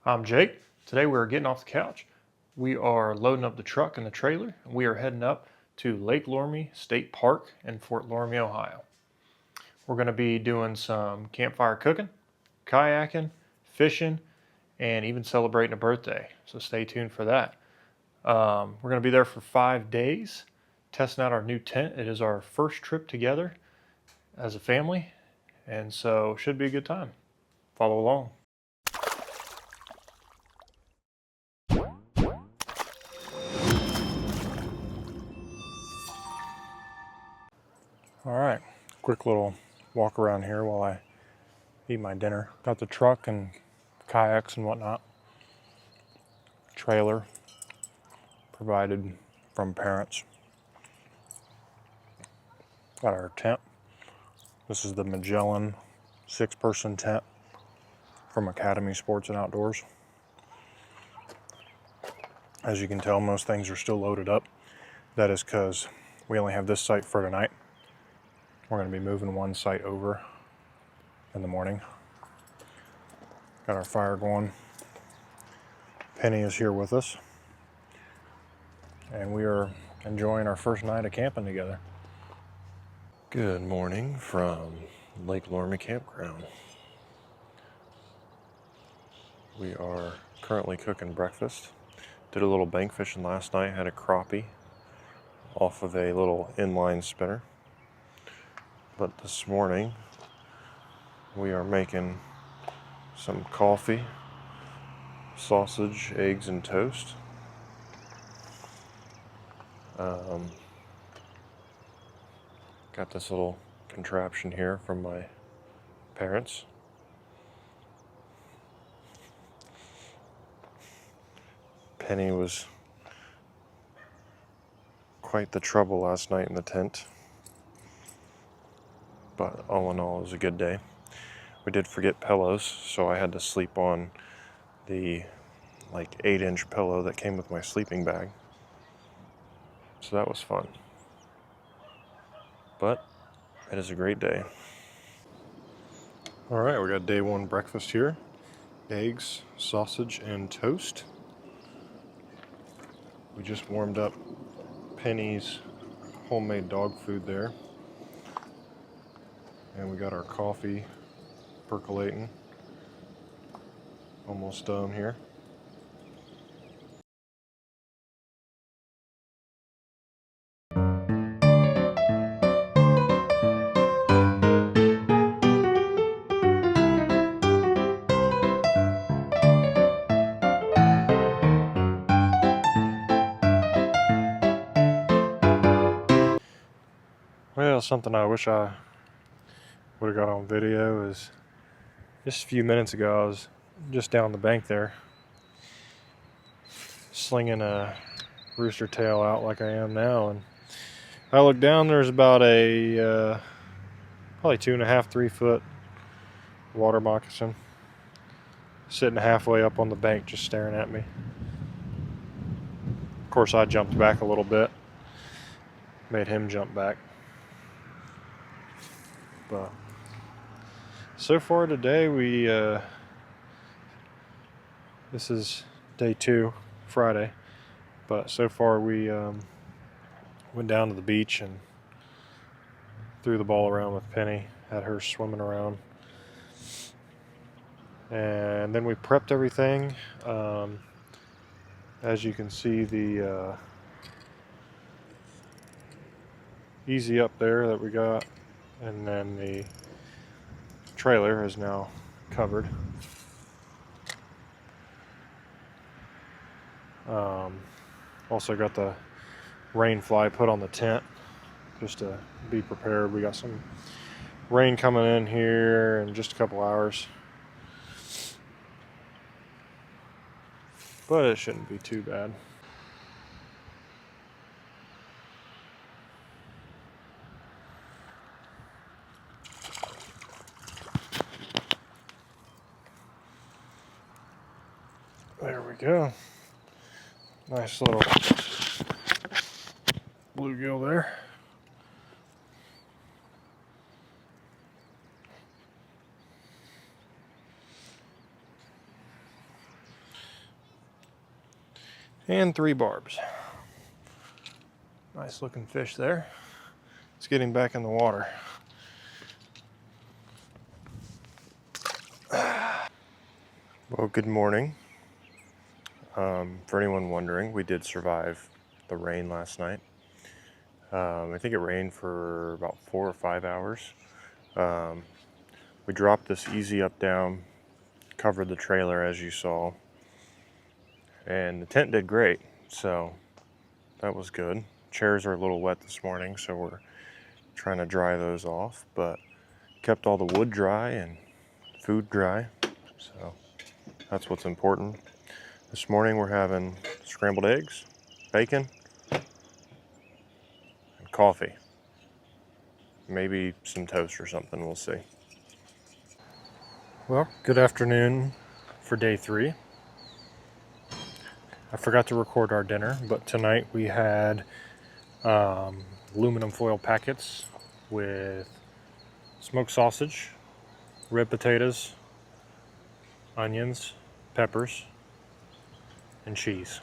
I'm Jake. Today we're getting off the couch. We are loading up the truck and the trailer, and we are heading up to Lake Loramie State Park in Fort Loramie, Ohio. We're going to be doing some campfire cooking, kayaking, fishing, and even celebrating a birthday. So stay tuned for that. We're going to be there for 5 days, testing out our new tent. It is our first trip together as a family, and so should be a good time. Follow along. All right, quick little walk around here while I eat my dinner. Got the truck and kayaks and whatnot. Trailer provided from parents. Got our tent. This is the Magellan 6-person tent from Academy Sports and Outdoors. As you can tell, most things are still loaded up. That is because we only have this site for tonight. We're going to be moving one site over in the morning. Got our fire going. Penny is here with us. And we are enjoying our first night of camping together. Good morning from Lake Loramie Campground. We are currently cooking breakfast. Did a little bank fishing last night, had a crappie off of a little inline spinner. But this morning we are making some coffee, sausage, eggs, and toast. Got this little contraption here from my parents. Penny was quite the trouble last night in the tent, but all in all it was a good day. We did forget pillows, so I had to sleep on the 8-inch pillow that came with my sleeping bag. So that was fun. But it is a great day. All right, we got day one breakfast here. Eggs, sausage, and toast. We just warmed up Penny's homemade dog food there. And we got our coffee percolating. Almost done here. Well, something I wish I would have got on video is just a few minutes ago I was just down the bank there slinging a rooster tail out like I am now, and I look down, there's about a probably 2.5-3 foot water moccasin sitting halfway up on the bank just staring at me. Of course I jumped back a little bit, made him jump back. But so far today this is day 2, Friday, but so far we went down to the beach and threw the ball around with Penny, had her swimming around, and then we prepped everything. As you can see, the easy up there that we got, and then the trailer is now covered. Also got the rain fly put on the tent just to be prepared. We got some rain coming in here in just a couple hours, but it shouldn't be too bad. There we go. Nice little bluegill there. And 3 barbs. Nice looking fish there. Let's get him back in the water. Well, good morning. For anyone wondering, we did survive the rain last night. I think it rained for about 4 or 5 hours. We dropped this easy up down, covered the trailer as you saw, and the tent did great, so that was good. Chairs are a little wet this morning, so we're trying to dry those off, but kept all the wood dry and food dry, so that's what's important. This morning we're having scrambled eggs, bacon, and coffee. Maybe some toast or something, we'll see. Well, good afternoon for day 3. I forgot to record our dinner, but tonight we had aluminum foil packets with smoked sausage, red potatoes, onions, peppers, and cheese.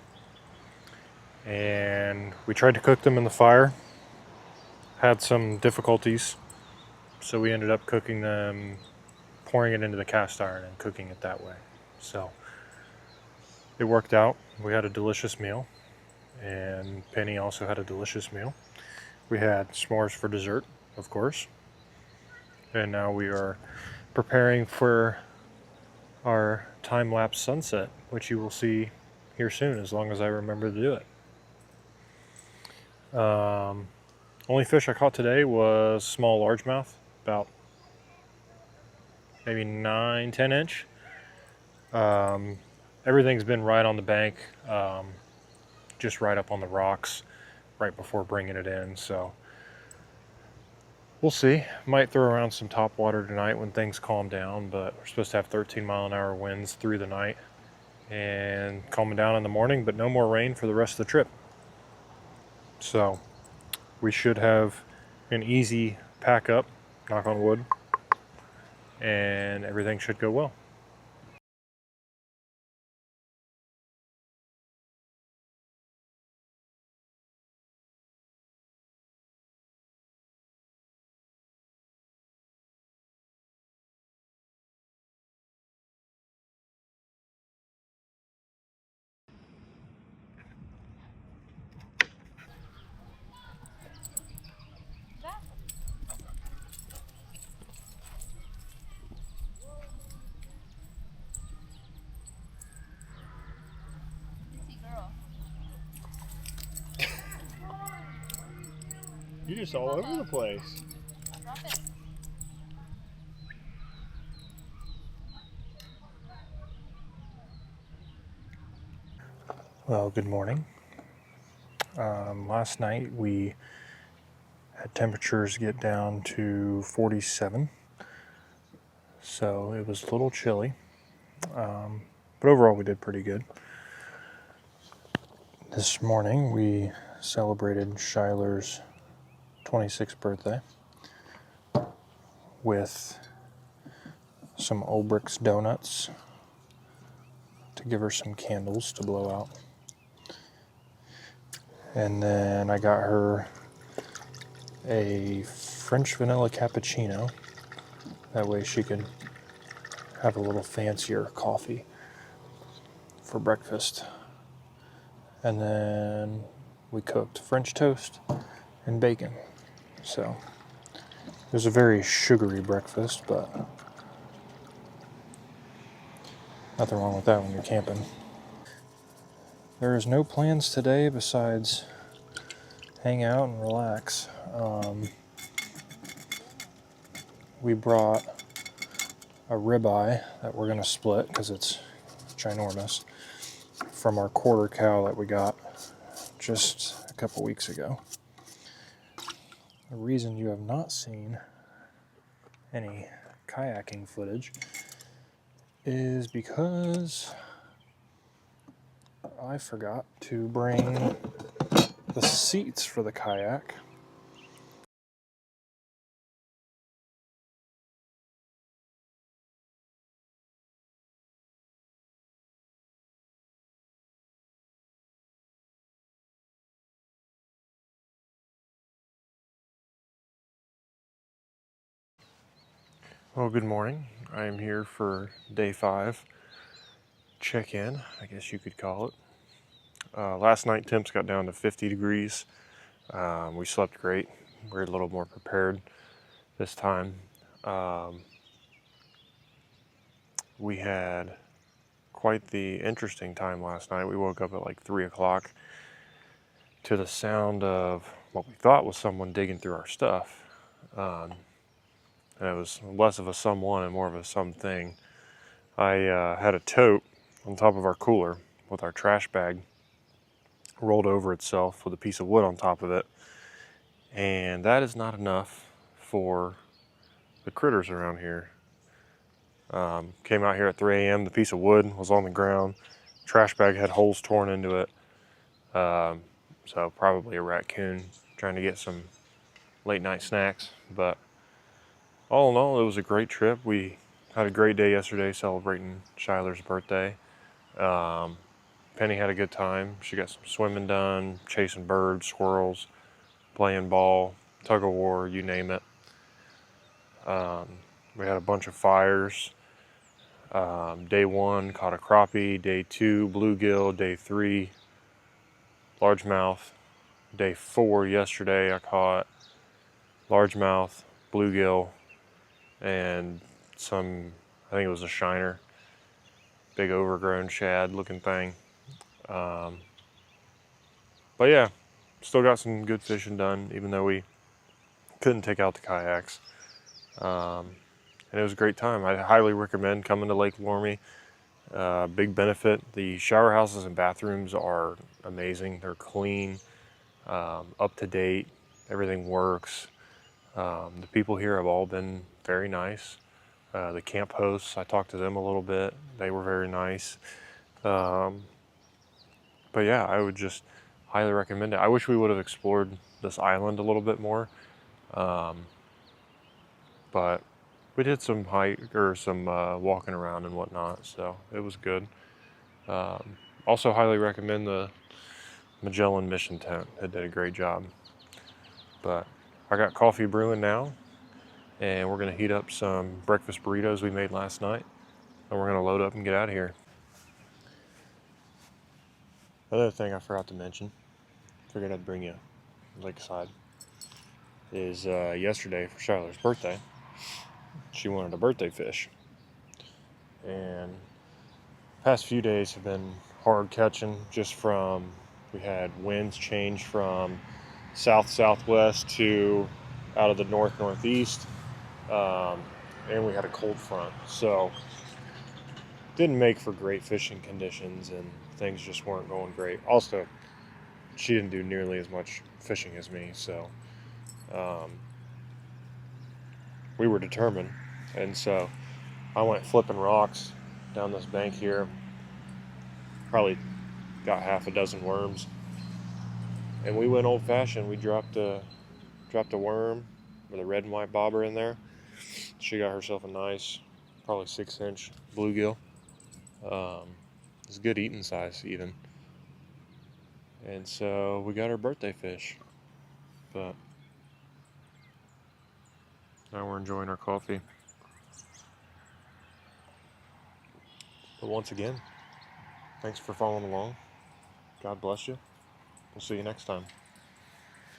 And we tried to cook them in the fire, had some difficulties, so we ended up cooking them, pouring it into the cast iron and cooking it that way. So it worked out. We had a delicious meal, and Penny also had a delicious meal. We had s'mores for dessert, of course, and now we are preparing for our time-lapse sunset, which you will see here soon, as long as I remember to do it. Only fish I caught today was small largemouth, about maybe 9-10 inch. Everything's been right on the bank, just right up on the rocks right before bringing it in, so we'll see. Might throw around some top water tonight when things calm down, but we're supposed to have 13-mile-an-hour winds through the night and calming down in the morning, but no more rain for the rest of the trip. So we should have an easy pack up, knock on wood, and everything should go well. You're just all over the place. Well, good morning. Last night we had temperatures get down to 47, so it was a little chilly, but overall we did pretty good. This morning we celebrated Shyler's 26th birthday with some Old Bricks donuts to give her some candles to blow out. And then I got her a French vanilla cappuccino. That way she could have a little fancier coffee for breakfast. And then we cooked French toast and bacon. So it was a very sugary breakfast, but nothing wrong with that when you're camping. There is no plans today besides hang out and relax. We brought a ribeye that we're going to split because it's ginormous from our quarter cow that we got just a couple weeks ago. The reason you have not seen any kayaking footage is because I forgot to bring the seats for the kayak. Well, good morning. I am here for day 5 check-in, I guess you could call it. Last night temps got down to 50 degrees. We slept great. We're a little more prepared this time. We had quite the interesting time last night. We woke up at like 3 o'clock to the sound of what we thought was someone digging through our stuff. And it was less of a someone and more of a something. I had a tote on top of our cooler with our trash bag rolled over itself with a piece of wood on top of it. And that is not enough for the critters around here. Came out here at 3 a.m. The piece of wood was on the ground. Trash bag had holes torn into it. So probably a raccoon trying to get some late night snacks. But all in all, it was a great trip. We had a great day yesterday celebrating Shyler's birthday. Penny had a good time. She got some swimming done, chasing birds, squirrels, playing ball, tug of war, you name it. We had a bunch of fires. Day 1 caught a crappie. Day 2 bluegill. Day 3 largemouth. Day 4 yesterday I caught largemouth, bluegill, and some, I think it was a shiner, big overgrown shad looking thing. But yeah, still got some good fishing done, even though we couldn't take out the kayaks. And it was a great time. I highly recommend coming to Lake Loramie. Big benefit, the shower houses and bathrooms are amazing. They're clean, up to date, everything works. The people here have all been very nice. The camp hosts, I talked to them a little bit. They were very nice. But yeah, I would just highly recommend it. I wish we would have explored this island a little bit more. But we did some walking around and whatnot, so it was good. Also highly recommend the Magellan Mission tent. It did a great job. But I got coffee brewing now, and we're gonna heat up some breakfast burritos we made last night, and we're gonna load up and get out of here. Another thing I forgot to mention, figured I'd bring you lakeside, is yesterday for Shyler's birthday, she wanted a birthday fish. And past few days have been hard catching, just from, we had winds change from south-southwest to out of the north-northeast, and we had a cold front, so didn't make for great fishing conditions, and things just weren't going great. Also, she didn't do nearly as much fishing as me, so we were determined, and so I went flipping rocks down this bank here. Probably got half a dozen worms, and we went old-fashioned. We dropped a worm with a red and white bobber in there. She got herself a nice, probably 6-inch bluegill. It's good eating size even. And so we got our birthday fish. But now we're enjoying our coffee. But once again, thanks for following along. God bless you. We'll see you next time.